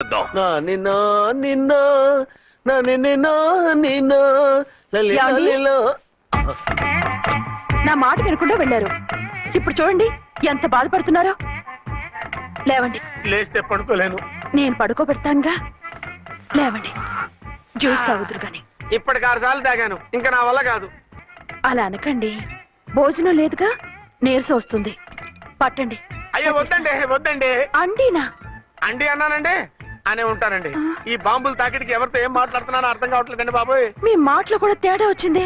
నా మాట వినకుండా వెళ్ళారు. ఇప్పుడు చూడండి ఎంత బాధపడుతున్నారో. లేవండి. లేస్తే పడుకోలేను. నేను పడుకోబెడతానుగా. లేవండి, జ్యూస్ తాగుదురు గాని. ఇప్పటికి 6 సార్లు తాగాను, ఇంకా నా వల్ల కాదు. అలా అనకండి, భోజనం లేదుగా, నీరసం వస్తుంది. పట్టండి. అయ్యో వద్దండి, వద్దండి. అండినా? అండి అన్నానండి, అనే ఉంటానండి. ఈ బాంబులు తాకిడికి ఎవరితో ఏం మాట్లాడుతున్నానో అర్థం కావట్లేదండి బాబోయ్. మీ మాటలో కూడా తేడా వచ్చింది.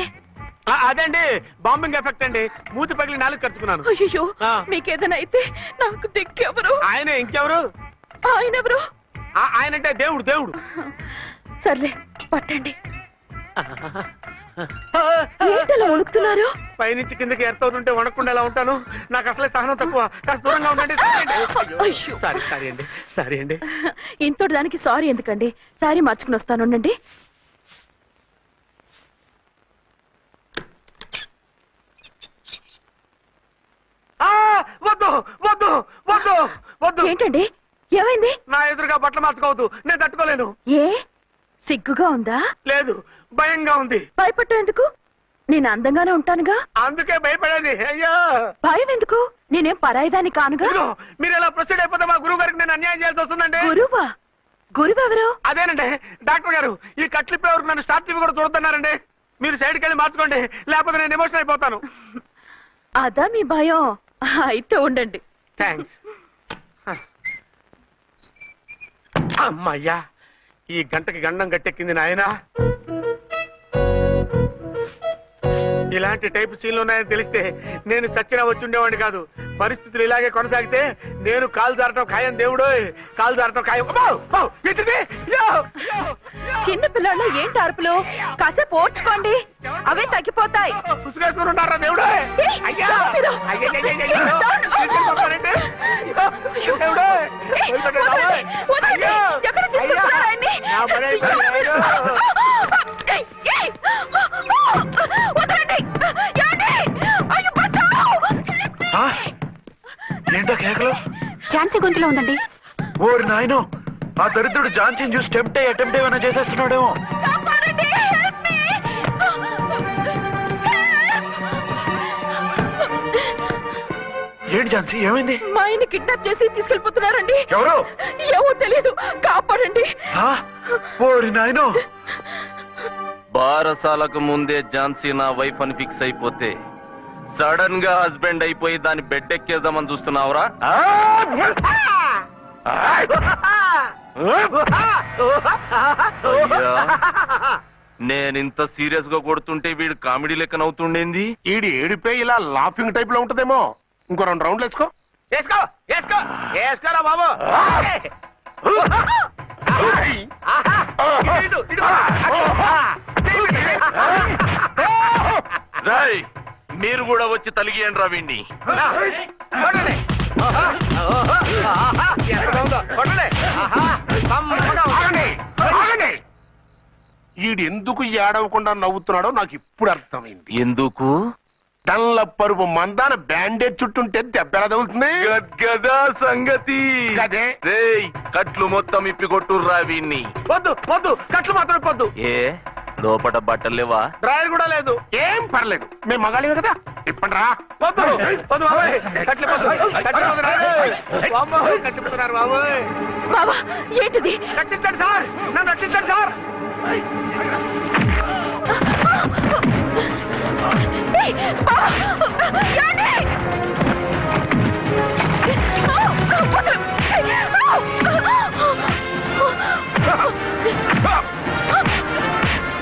అదండి బాంబింగ్ ఎఫెక్ట్ అండి. మూతి పగిలి 4 ఖర్చుకున్నాను. అయ్యో, మీకేదైనా అయితే నాకు దిక్కెవరు? ఆయనే, ఇంకెవరు? ఆయనెవరు? ఆయనంటే దేవుడు. దేవుడు. సర్లే, పట్టండి. ఏంటలా వణుకుతున్నారు? పైనుంచి కిందకి ఎర్తవుతుంటే వణకుండా ఎలా ఉంటాను? నాకు అసలే సహనం తక్కువ. కాస్త దూరంగా ఉండండి. సారీ అండి. ఇంతటి దానికి సారీ ఎందుకండి? సారీ మార్చుకుని వస్తాను. ఉండండి. వద్దు వద్దు వద్దు వద్దు. ఏంటండి, ఏమైంది? నా ఎదురుగా బట్టలు మార్చుకోవద్దు, నేను తట్టుకోలేను. ఏ, సిగ్గుగా ఉందా? లేదు, భయంగా ఉంది. భయపట్టు ఎందుకు? నేను అందంగానే ఉంటానుగా. అందుకే భయపడేది. అయ్యో, భయం ఎందుకు? నేనేం పరాయిదాన్ని కానుగా. మీరు ఎలా ప్రొసీడ్ అయిపోతే మా గురువు గారికి నేను అన్యాయం చేయాల్సి వస్తుందండి. గురువా? గురువెవరు? అదేనండి డాక్టర్ గారు. ఈ కట్లిప్పే వరకు నన్ను స్టార్ట్ టీవీ కూడా చూడొద్దన్నారండి. మీరు సైడ్కి వెళ్ళి మార్చుకోండి, లేకపోతే నేను ఎమోషన్ అయిపోతాను. అదా మీ భయం? అయితే ఉండండి. థ్యాంక్స్. అమ్మయ్యా, ఈ గంటకి గండం గట్టెక్కింది నాయనా. ఇలాంటి టైప్ సీన్లు ఉన్నాయని తెలిస్తే నేను చచ్చినా వచ్చి ఉండేవాడిని కాదు. పరిస్థితులు ఇలాగే కొనసాగితే నేను కాలు జారటం ఖాయం. దేవుడు, కాలు జారటం ఖాయం. చిన్న పిల్లలు ఏంటి అరుపులు? కాసేపు ఓర్చుకోండి, అవే తగ్గిపోతాయి. పుసుకేసుకుని ఉంటారా దేవుడు? ఏంటో కేకలు? ఝాన్సీ గొంతులో ఉందండి. ఓరి నాయనో, ఆ దరిద్రుడు ఝాన్సీని చూసి అటెంప్ట్ ఏమైనా చేసేస్తున్నాడేమో. ఏంటి ఝాన్సీ, ఏమైంది? మా ఆయన్ని కిడ్నాప్ చేసి తీసుకెళ్లిపోతున్నారండి. ఎవరు? ఏమో తెలియదు, కాపాడండి. ఓరి నాయనో. బారసాలకు ముందే ఝాన్సీ నా వైఫ్ అని ఫిక్స్ అయిపోతే సడన్ గా హస్బెండ్ అయిపోయి దాన్ని బెడ్ ఎక్కేద్దామని చూస్తున్నావురా? నేనింత సీరియస్ గా కొడుతుంటే వీడు కామెడీ లెక్క నవ్వుతుండేంది? ఈడి ఏడిపోయి ఇలా లాఫింగ్ టైప్ లో ఉంటదేమో. ఇంకో 2 రౌండ్లు వేసుకో. వేసుకోరా బాబు. రాయ్, మీరు కూడా వచ్చి తలిగియండి రా వీణ్ణి. ఈడు ఎందుకు ఏడవకుండా నవ్వుతున్నాడో నాకు ఇప్పుడు అర్థమైంది. ఎందుకు? డల్ల పరుపు మందాన బ్యాండేజ్ చుట్టుంటే దెబ్బ ఎలా తగులుతుంది? గదా సంగతి. అదే రేయ్, కట్లు మొత్తం ఇప్పికొట్టుర్రా వీణ్ణి. వద్దు వద్దు, కట్లు మాత్రం ఇప్పొద్దు. ఏ, లోపట బట్టలు లేవా? డ్రాయర్ కూడా లేదు. ఏం పర్లేదు, మేము మగాలివి కదా. ఇప్పండి రా. వద్దు వద్దు బాబాయ్, కట్లిపోతున్నారు బాబాయ్. బాబా, ఏంటిది? రక్షించండి సార్, నన్ను రక్షించండి సార్.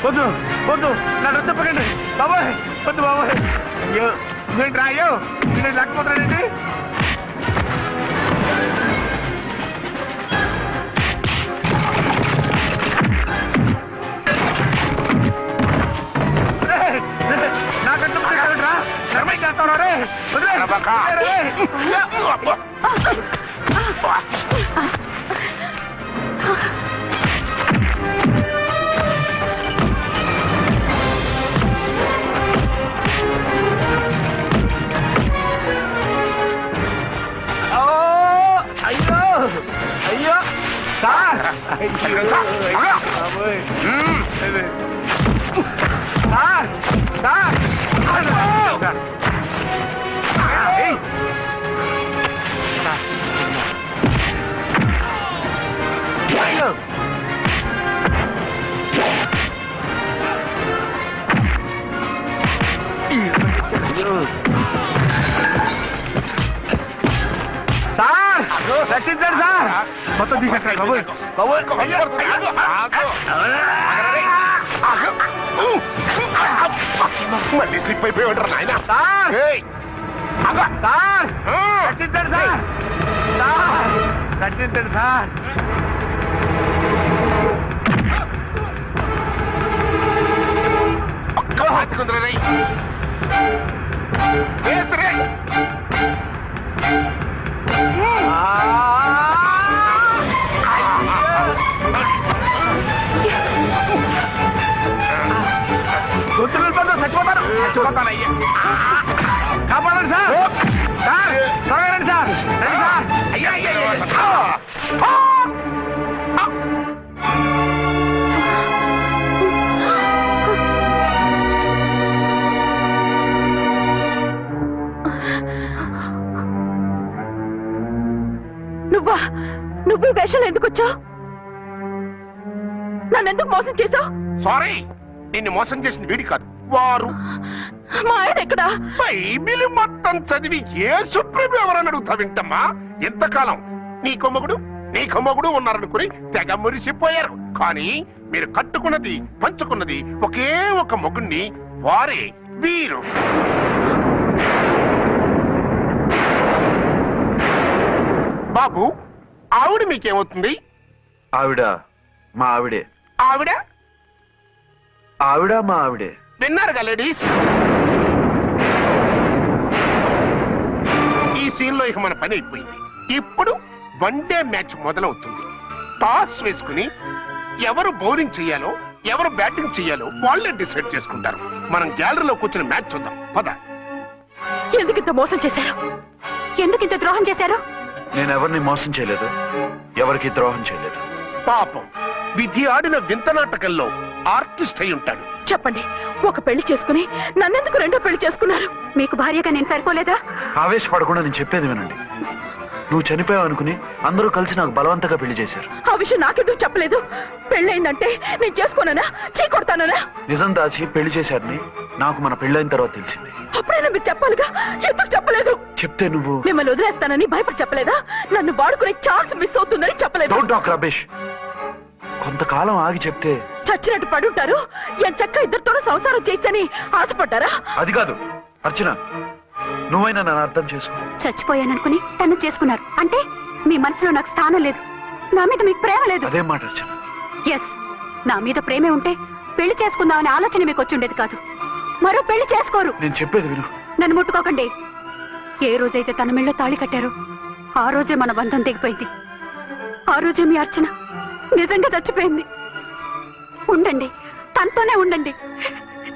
వద్దు వద్దు, నన్ను చెప్పకండి బాబాయ్. వద్దు బాబాయ్. అయ్యో, నేను రాయో, నేను లేకపోతానండి. నాకంటే రా, నర్మై చేస్తాను రే. అయ్యో అయ్యో సార్, సార్ రక్షించండి సార్ మొత్తం తీసేస్తాయి బాబోయ్ మళ్ళీ స్లిప్ అయిపోయి ఉంటారు నాయన. సార్ సార్ రక్షించండి సార్ సార్ రక్షించండి సార్ ఒక్క బాతుకుందరు రై వేసరే. చచ్చిపోతానయ్యా కాపాడండి సార్ సార్ త్వరగా రండి సార్ రండి సార్ అయ్యా అయ్యా నువ్వు ఈ వేషాలు ఎందుకు వచ్చావు? నన్నెందుకు మోసం చేశావు? సారీ, నిన్ను మోసం చేసిన వీడి కాదు, వారు. మా ఆయన ఎక్కడా? బైబిల్ మొత్తం చదివి ఏ సుప్రీం ఎవరని అడుగుతా వింటమ్మా. ఎంతకాలం నీ కొమ్మగుడు ఉన్నారనుకుని తెగ మురిసిపోయారు. కానీ మీరు కట్టుకున్నది పంచుకున్నది ఒకే ఒక మొగుణ్ణి, వారే వీరు. బాబు, ఆవిడ మీకేమవుతుంది? ఆవిడ మా ఆవిడే. ఆవిడ ఆవిడ మా ఆవిడే. విన్నారుగా లేడీస్, ఈ సీన్ లో ఇక మన పని అయిపోయింది. ఇప్పుడు వన్ డే మ్యాచ్ మొదలవుతుంది. టాస్ వేసుకుని ఎవరు బౌలింగ్ చెయ్యాలో ఎవరు బ్యాటింగ్ చెయ్యాలో వాళ్ళే డిసైడ్ చేసుకుంటారు. మనం గ్యాలరీలో కూర్చుని మ్యాచ్ చూద్దాం. పద. ఎందుకింత మోసం చేశారు? ఎందుకింత ద్రోహం చేశారు? నేను ఎవరిని మోసం చేయలేదు, ఎవరికి ద్రోహం చేయలేదు. పాపం, విధి ఆడిన వింత నాటకంలో ఆర్టిస్ట్ అయి ఉంటాడు. చెప్పండి, ఒక పెళ్లి చేసుకుని నన్నెందుకు రెండో పెళ్లి చేసుకున్నారు? మీకు భార్యగా నేను సరిపోలేదా? ఆవేశపడకుండా నేను చెప్పేది వినండి. నువ్వు చనిపోయావు అనుకుని అందరూ కలిసి నాకు బలవంతంగా పెళ్లి చేశారు. ఆ విషయం నాకెందుకు చెప్పలేదు? పెళ్ళయిందంటే నేను చేసుకోనన్నా, చీ కొడతానన్నా? నిజం దాచి పెళ్లి చేశారని నాకు మన పెళ్ళైన తర్వాత తెలిసింది. అప్పుడైనా మీరు చెప్పాలిగా, ఎందుకు చెప్పలేదు? చెప్తే నువ్వు మిమ్మల్ని వదిలేస్తానని భయపడి చెప్పలేదా? నన్ను వాడుకునే ఛాన్స్ మిస్ అవుతుందని చెప్పలేదు? Don't talk రబేష్. కొంతకాలం ఆగి చెప్తే చచ్చినట్టు పడుంటారు. ఎంచక్క ఇద్దరితోనూ సంసారం చేయొచ్చని ఆశపడ్డారా? అది కాదు అర్చన, నువ్వైనా నన్ను అర్థం చేసుకో. చచ్చిపోయాననుకుని తను చేసుకున్నారు అంటే మీ మనసులో నాకు స్థానం లేదు, నా మీద మీకు ప్రేమ లేదు. అదే మాట అర్చన. ఎస్, నా మీద ప్రేమే ఉంటే పెళ్లి చేసుకుందామనే ఆలోచన మీకు వచ్చి ఉండేది కాదు. మరో పెళ్లి చేసుకోరు. నేను చెప్పేది విను. నన్ను ముట్టుకోకండి. ఏ రోజైతే తన మెళ్ళో తాళి కట్టారో ఆ రోజే మన బంధం తెగిపోయింది. ఆ రోజే మీ అర్చన నిజంగా చచ్చిపోయింది. ఉండండి, తనతోనే ఉండండి,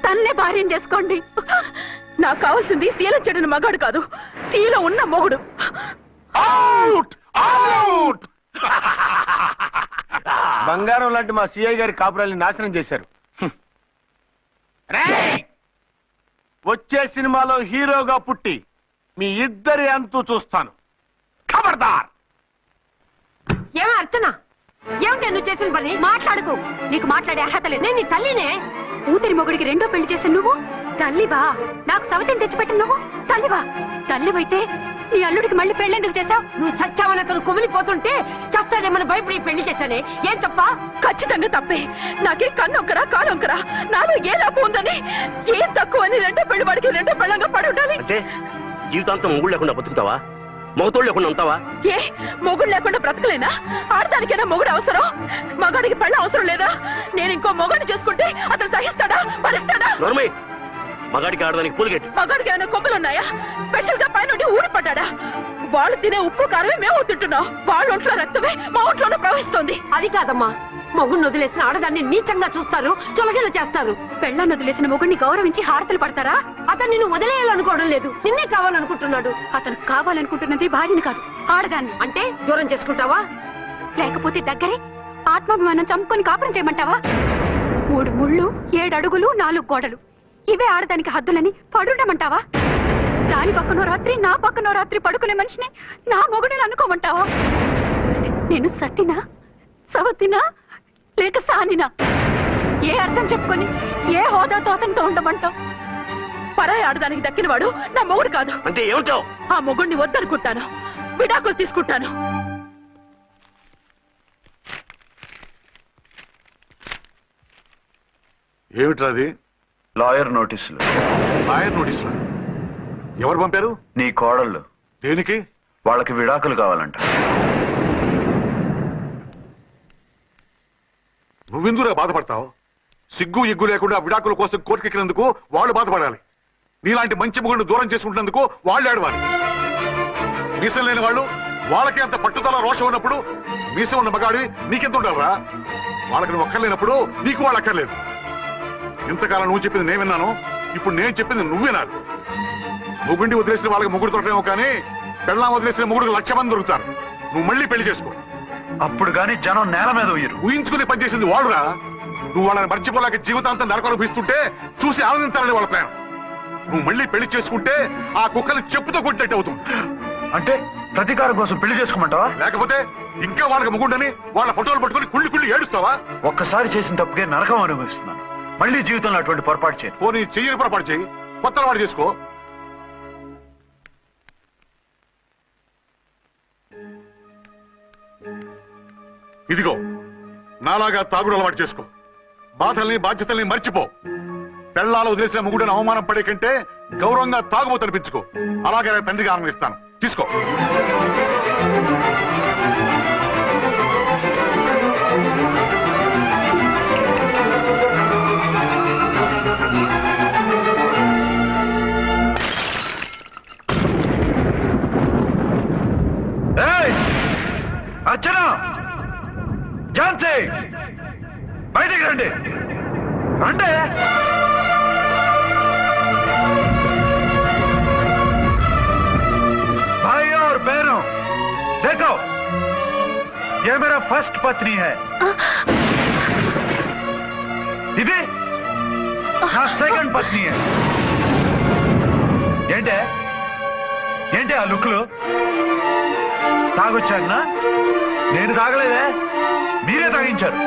తన్నే భార్యం చేసుకోండి. నాకు కావాల్సింది శీలం చెడిన మగాడు కాదు, శీలం ఉన్న మొగుడు. Out out. బంగారం లాంటి మా సిఐ గారి కాపురాల్ని నాశనం చేశారు. రేయ్, వచ్చే సినిమాలో హీరోగా పుట్టి మీ ఇద్దరి అంతు చూస్తాను. ఖబర్దార్. ఏమో అర్చన, ఏమిటి నువ్వు చేసిన పని? మాట్లాడుకో, నీకు మాట్లాడే అర్హత లేదు. నేను నీ తల్లినే. కూతురి మొగుడికి రెండో పెళ్లి చేసిన నువ్వు తల్లివా? నాకు సవతిని తెచ్చిపెట్టిన నువ్వు తల్లివా? తల్లివైతే నీ అల్లుడికి మళ్ళీ పెళ్లి చేశావు? నువ్వు చచ్చావని అతను కుమిలిపోతుంటే చస్తాడేమని భయపడి పెళ్లి చేశానే, ఏం తప్ప? ఖచ్చితంగా తప్పే. నాకే కన్నొక్కరా కాలొక్కరా, నాలో ఏ లాభం ఉందని, ఏం తక్కువ అని రెండో పెళ్లి వాడికి రెండో పెళ్ళంగా పడి ఉండాలి. అంటే జీవితాంతం మొగుడు లేకుండా బతుకుతావా? మొగతోడు లేకుండా ఉంటావా? ఏ మొగుడు లేకుండా బ్రతకలేనా? ఆడదానికైనా మొగుడు అవసరం, మగాడికి పెళ్ళ అవసరం లేదా? నేను ఇంకో మొగాడిని చేసుకుంటే అతను సహిస్తాడా, భరిస్తాడా? నోర్మై, మగాడికి ఆడదానికి పూలిగెట్టు. మగాడికి ఏమైనా కొమ్ములున్నాయా? స్పెషల్ గా పైనుండి ఊరి పడ్డాడా? వాళ్ళు తినే ఉప్పు కారమే మేము తింటున్నాం, వాళ్ళ ఒంట్లో రక్తమే మా ఒంట్లోనే ప్రవహిస్తోంది. అది కాదమ్మా, మొగుడిని వదిలేసిన ఆడదాన్ని నీచంగా చూస్తారు, చులకన చేస్తారు. పెళ్ళాన్ని వదిలేసిన మొగుడిని గౌరవించి హారతలు పడతారా? అతను నిన్ను వదిలేయాలనుకోవడం లేదు, నిన్నే కావాలనుకుంటున్నాడు. అతను కావాలనుకుంటున్నది భార్యని కాదు, ఆడదాన్ని. అంటే దూరం చేసుకుంటావా? లేకపోతే దగ్గరే ఆత్మాభిమానం చంపుకొని కాపురం చేయమంటావా? 3 ముళ్ళు 7 అడుగులు 4 గోడలు ఇవే ఆడదానికి హద్దులని పడుండమంటావా? దాని పక్కనో రాత్రి నా పక్కనో రాత్రి పడుకునే మనిషిని నా మొగుడిని అనుకోమంటావా? నేను సత్తినా సవతినా లేక సానినా? ఏ అర్థం చెప్పుకొని ఏ హోదాతో అతనితో ఉండమంటావు? పరాయి ఆడదానికి దక్కినవాడు నా మొగుడు కాదు. అంటే ఏమిటావు? ఆ మొగుడిని వద్దనుకుంటాను, విడాకులు తీసుకుంటాను. ఏమిట్రా అది? లాయర్ నోటీసులు. లాయర్ నోటీసులు ఎవరు పంపారు? నీ కోడళ్ళు. దేనికి? వాళ్ళకి విడాకులు కావాలంట. నువ్వెందుకురా బాధపడతావు? సిగ్గు ఎగ్గు లేకుండా విడాకుల కోసం కోర్టుకెక్కినందుకు వాళ్ళు బాధపడాలి. నీలాంటి మంచి మొగుడిని దూరం చేసుకుంటున్నందుకు వాళ్ళు ఏడవాలి. మీసం లేని వాళ్ళు వాళ్ళకి అంత పట్టుదల రోషం ఉన్నప్పుడు మీసం ఉన్న మగాడివి నీకెంత ఉండాలరా? వాళ్ళకి నువ్వు అక్కర్లేనప్పుడు నీకు వాళ్ళు అక్కర్లేదు. ఇంతకాలం నువ్వు చెప్పింది నేను విన్నాను, ఇప్పుడు నేను చెప్పింది నువ్వు వినాలి. మొగుడిని వదిలేసిన వాళ్ళకి మొగుడు దొరకలేమో కానీ పెళ్ళాం వదిలేసిన మొగుడికి 1,00,000 మంది దొరుకుతారు. నువ్వు మళ్ళీ పెళ్లి చేసుకో. అప్పుడు గాని జనం నేల మీద ఉయ్యరు. ఊహించుకుని పనిచేసింది వాళ్ళురా. నువ్వు వాళ్ళని మర్చిపోలేక జీవితాంతం నరకనుభవిస్తుంటే చూసి ఆనందించాలని వాళ్ళ ప్లాన్. నువ్వు మళ్ళీ పెళ్లి చేసుకుంటే ఆ కుక్కలు చెప్పుతో కొట్టినట్టు అవుతుంది. అంటే ప్రతీకారం కోసం పెళ్లి చేసుకోమంటావా? లేకపోతే ఇంకా వాళ్ళకి మొగుండని వాళ్ళ ఫోటోలు పట్టుకుని కుళ్ళి కుళ్ళి ఏడుస్తావా? ఒక్కసారి చేసిన తప్పుకే నరకం అనుభవిస్తున్నాను. మళ్ళీ జీవితంలో అటువంటి పొరపాటు చేయను. పోనీ చెయ్యని పొరపాటు చేయి, కొత్త వాడు చేసుకో. ఇదిగో నాలాగా తాగుడు అలవాటు చేసుకో. బాధల్ని బాధ్యతల్ని మర్చిపో. పెళ్ళాలు వదిలేసిన మొగుడని అవమానం పడే కంటే గౌరవంగా తాగుబోతు అనిపించుకో. అలాగే తండ్రిగా ఆనందిస్తాను. తీసుకో. అర్చన, ఝాన్సీ, బయటికి రండి. అంటే भाई और बहनों, देखो ये मेरा फर्स्ट पत्नी है, ఇది నా సెకండ్ పత్ని. ఏంటి ఆ లుక్లు? తాగొచ్చానా? నేను తాగలేదే, మీరే తాగించారు.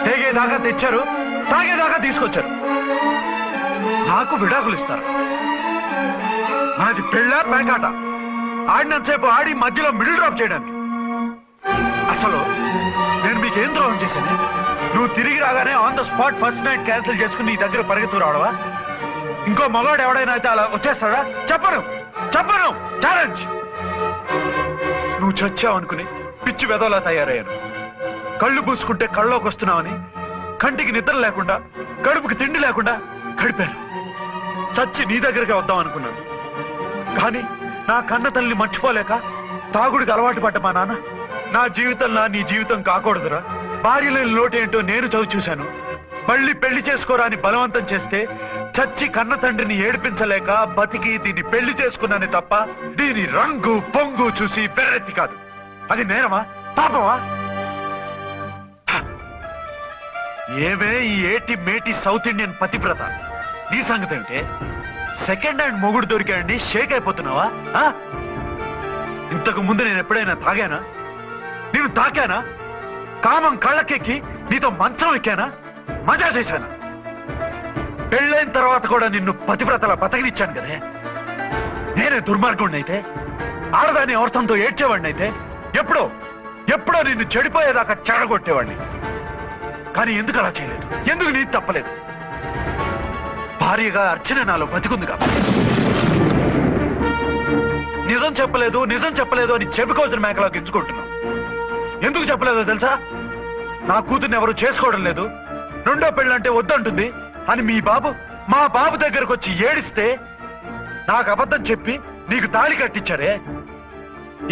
తేగేదాకా తెచ్చారు, తాగేదాకా తీసుకొచ్చారు. నాకు విడాకులు ఇస్తారు. మనది పెళ్ళ పేకాట. ఆడినంతసేపు ఆడి మధ్యలో మిడిల్ డ్రాప్ చేయడానికి. అసలు నేను మీకేం ద్రోహం చేశాను? నువ్వు తిరిగి రాగానే on the spot first night cancel చేసుకుని నీ దగ్గర పరిగెత్తు రావడవా? ఇంకో మగాడు ఎవడైనా అయితే అలా వచ్చేస్తాడా? చెప్పను ఛాలెంజ్. నువ్వు చచ్చావు అనుకుని పిచ్చి వెదవలా తయారయ్యాను. కళ్ళు పూసుకుంటే కళ్ళలోకి వస్తున్నావని కంటికి నిద్ర లేకుండా కడుపుకి తిండి లేకుండా గడిపాను. చచ్చి నీ దగ్గరికి వద్దాం అనుకున్నాను. కానీ నా కన్న తల్లిని మర్చిపోలేక తాగుడికి అలవాటు పడ్డ మా నాన్న నా జీవితంలో నీ జీవితం కాకూడదురా, భార్య లేని లోటు ఏంటో నేను చవి చూశాను, మళ్ళీ పెళ్లి చేసుకోరా అని బలవంతం చేస్తే చచ్చి కన్న తండ్రిని ఏడిపించలేక బతికి దీన్ని పెళ్లి చేసుకున్నానే తప్ప దీని రంగు పొంగు చూసి వెర్రెత్తి కాదు. అది నేరమా పాపమా? ఏమే ఈ ఏటి మేటి సౌత్ ఇండియన్ పతివ్రత, నీ సంగతి ఏంటే? సెకండ్ హ్యాండ్ మొగుడు దొరికాయండి షేక్ అయిపోతున్నావా? ఇంతకు ముందు నేను ఎప్పుడైనా తాగానా? నేను తాకానా? కామం కళ్ళకెక్కి నీతో మంచం ఎక్కానా? మజా చేశానా? పెళ్ళైన తర్వాత కూడా నిన్ను పతివ్రతలా బతకనిచ్చాను కదే. నేనే దుర్మార్గుడిని అయితే, ఆడదాన్ని అవసరంతో ఏడ్చేవాడిని అయితే ఎప్పుడో నిన్ను చెడిపోయేదాకా చెడగొట్టేవాడిని. కానీ ఎందుకు అలా చేయలేదు? ఎందుకు నీది తప్పలేదు? భార్యగా అర్చన నాలో బతికుంది కాబట్టి. నిజం చెప్పలేదు అని చెప్పుకోవాల్సిన మేకలా గించుకుంటున్నావు. ఎందుకు చెప్పలేదో తెలుసా? నా కూతుర్ని ఎవరు చేసుకోవడం లేదు, రెండో పెళ్ళంటే వద్దంటుంది అని మా బాబు దగ్గరకు వచ్చి ఏడిస్తే నాకు అబద్ధం చెప్పి నీకు తాళి కట్టించారే.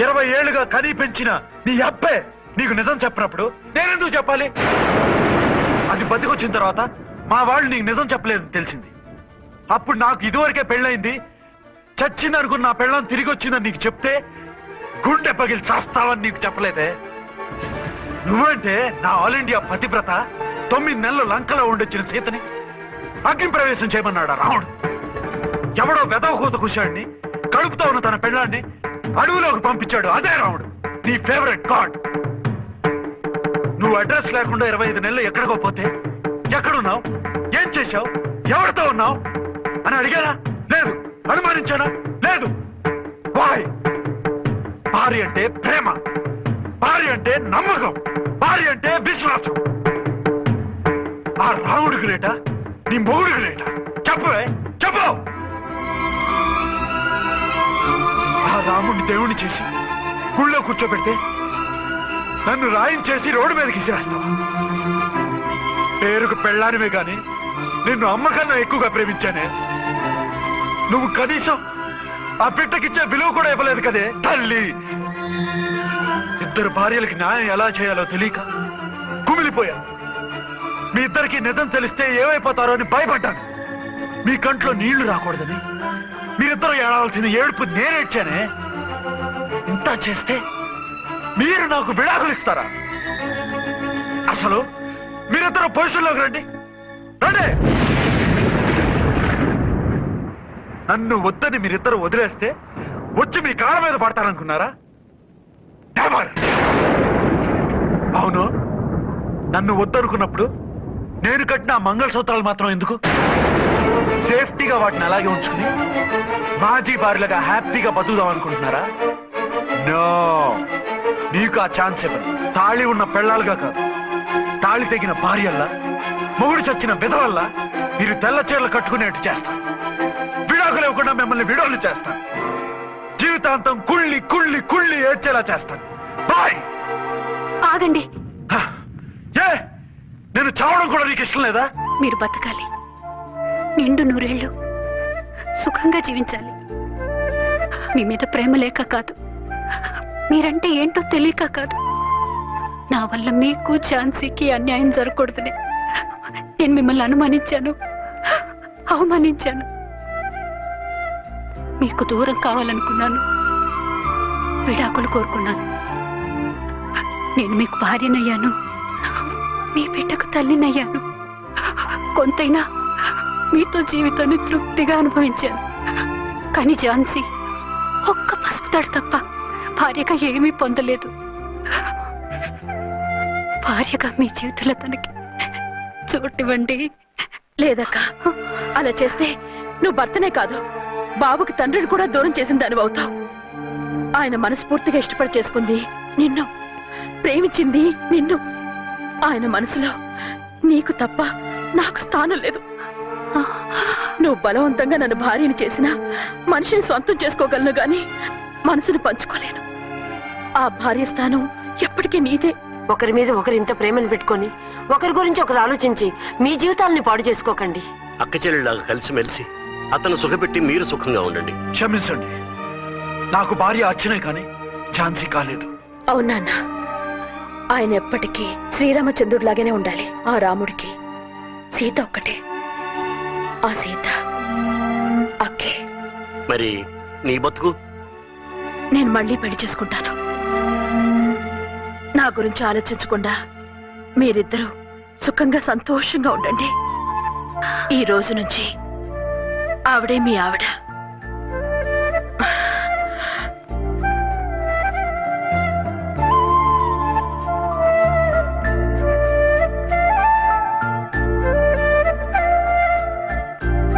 20 ఏళ్లుగా కనీ పెంచిన నీ అబ్బే నీకు నిజం చెప్పినప్పుడు నేనెందుకు చెప్పాలి? అది బతికొచ్చిన తర్వాత మా వాళ్ళు నీకు నిజం చెప్పలేదని తెలిసింది. అప్పుడు నాకు ఇదివరకే పెళ్ళయింది, చచ్చిందనుకున్న నా పెళ్ళం తిరిగి వచ్చిందని నీకు చెప్తే గుండె పగిలి చేస్తావని నీకు చెప్పలేదే. నువ్వంటే నా ఆల్ ఇండియా పతివ్రత 9 నెలలు లంకలో ఉండొచ్చిన సీతని అగ్ని ప్రవేశం చేయమన్నాడా రాముడు? ఎవడో వెదవకూత కుశాడిని కడుపుతో ఉన్న తన పెళ్ళాన్ని అడవిలోకి పంపించాడు. అదే రాముడు, నీ ఫేవరెట్ గాడ్. నువ్వు అడ్రస్ లేకుండా 25 నెలలు ఎక్కడికో పోతే ఎక్కడున్నావు, ఏం చేశావు, ఎవరితో ఉన్నావు అని అడిగానా? లేదు. అనుమానించానా? లేదు. బాయ్, భార్య అంటే ప్రేమ, భార్య అంటే నమ్మకం, భార్య అంటే విశ్వాసం. ఆ రాముడు గ్రేటా, నీ మొగుడు గ్రేటా? చెప్పవే, చెప్పు. ఆ రాముడిని దేవుణ్ణి చేసి గుళ్ళో కూర్చోబెడితే నన్ను రాయించేసి రోడ్డు మీదకి విసిరేస్తావా? పేరుకు పెళ్ళానివే గాని నిన్ను అమ్మకన్నా ఎక్కువగా ప్రేమించానే. నువ్వు కనీసం ఆ బిడ్డకిచ్చే విలువ కూడా ఇవ్వలేదు కదే తల్లి. ఇద్దరు భార్యలకి న్యాయం ఎలా చేయాలో తెలియక కుమిలిపోయాను. మీ ఇద్దరికి నిజం తెలిస్తే ఏమైపోతారో అని భయపడ్డాను. మీ కంట్లో నీళ్లు రాకూడదని మీరిద్దరూ ఏడవలసిన ఏడుపు నేనేడ్చానే. ఇంత చేస్తే మీరు నాకు విడాకులు ఇస్తారా? అసలు మీరిద్దరు పొజిషన్లోకి రండి, రండి. నన్ను వద్దని మీరిద్దరు వదిలేస్తే వచ్చి మీ కాళ్ళ మీద పడతారనుకున్నారా? నెవర్. అవును, నన్ను వద్దనుకున్నప్పుడు నేను కట్టిన మంగళసూత్రాలు మాత్రం ఎందుకు? సేఫ్టీగా వాటిని అలాగే ఉంచుకుని మాజీ భార్యలుగా హ్యాపీగా బతుకుదాం అనుకుంటున్నారా? నో, నీకు ఆ ఛాన్స్ ఇవ్వను. తాళి ఉన్న పెళ్ళాలుగా కాదు, తాళి తెగిన భార్యల్లా, మొగుడు చచ్చిన విధవల్లా మీరు తెల్ల చీరలు కట్టుకునేట్టు చేస్తాను. విడాకులు ఇవ్వకుండా మిమ్మల్ని విడాకులు చేస్తాను. జీవితాంతం కుళ్ళి కుళ్ళి కుళ్ళి ఏడ్చేలా చేస్తాను. బాయ్. ఆగండి. ఏ, నేను చావడం కూడా నీకు ఇష్టం లేదా? మీరు బతకాలి, నిండు 100 ఏళ్ళు సుఖంగా జీవించాలి. మీ మీద ప్రేమ లేక కాదు, మీరంటే ఏంటో తెలియక కాదు. నా వల్ల మీకు ఝాన్సీకి అన్యాయం జరగకూడదని నేను మిమ్మల్ని అనుమానించాను, అవమానించాను. మీకు దూరం కావాలనుకున్నాను, విడాకులు కోరుకున్నాను. నేను మీకు భార్యనయ్యాను, మీ బిడ్డకు తల్లినయ్యాను. కొంతైనా మీతో జీవితాన్ని తృప్తిగా అనుభవించాను. కానీ ఝాన్సీ ఒక్క పసుపు తాడు తప్ప భార్యగా ఏమీ పొందలేదు. భార్యగా మీ జీవితంలో తనకి చోటివ్వండి. లేదక్క, అలా చేస్తే నువ్వు భర్తనే కాదు, బాబుకి తండ్రిని కూడా దూరం చేసిన దానివి అవుతావు. ఆయన మనస్ఫూర్తిగా ఇష్టపడి చేసుకుంది నిన్ను, ప్రేమించింది నిన్ను. ఆయన మనసులో నీకు తప్ప నాకు స్థానం లేదు. నువ్వు బలవంతంగా నన్ను భార్యని చేసినా మనిషిని సొంతం చేసుకోగలను గాని మనసుని పంచుకోలేను. ఆ భార్య స్థానం ఎప్పటికీ నీదే. ఒకరి మీద ఒకరు ఇంత ప్రేమను పెట్టుకొని ఒకరి గురించి ఒకరు ఆలోచించి మీ జీవితాలని పాడు చేసుకోకండి. అక్క చెల్లెళ్ళలాగా కలిసిమెలిసి అతను సుఖపెట్టి మీరు సుఖంగా ఉండండి. క్షమించండి, నాకు భార్య అర్చనే కానీ ఝాన్సీ కాలేదు. అవునా, ఆయన ఎప్పటికీ శ్రీరామచంద్రుడిలాగానే ఉండాలి. ఆ రాముడికి సీత ఒక్కటే, ఆ సీత అక్కే. మరి నీ బతుకు? నేను మళ్ళీ పెళ్లి చేసుకుంటాను. నా గురించి ఆలోచించకుండా మీరిద్దరూ సుఖంగా సంతోషంగా ఉండండి. ఈ రోజు నుంచి ఆవిడే మీ ఆవిడ.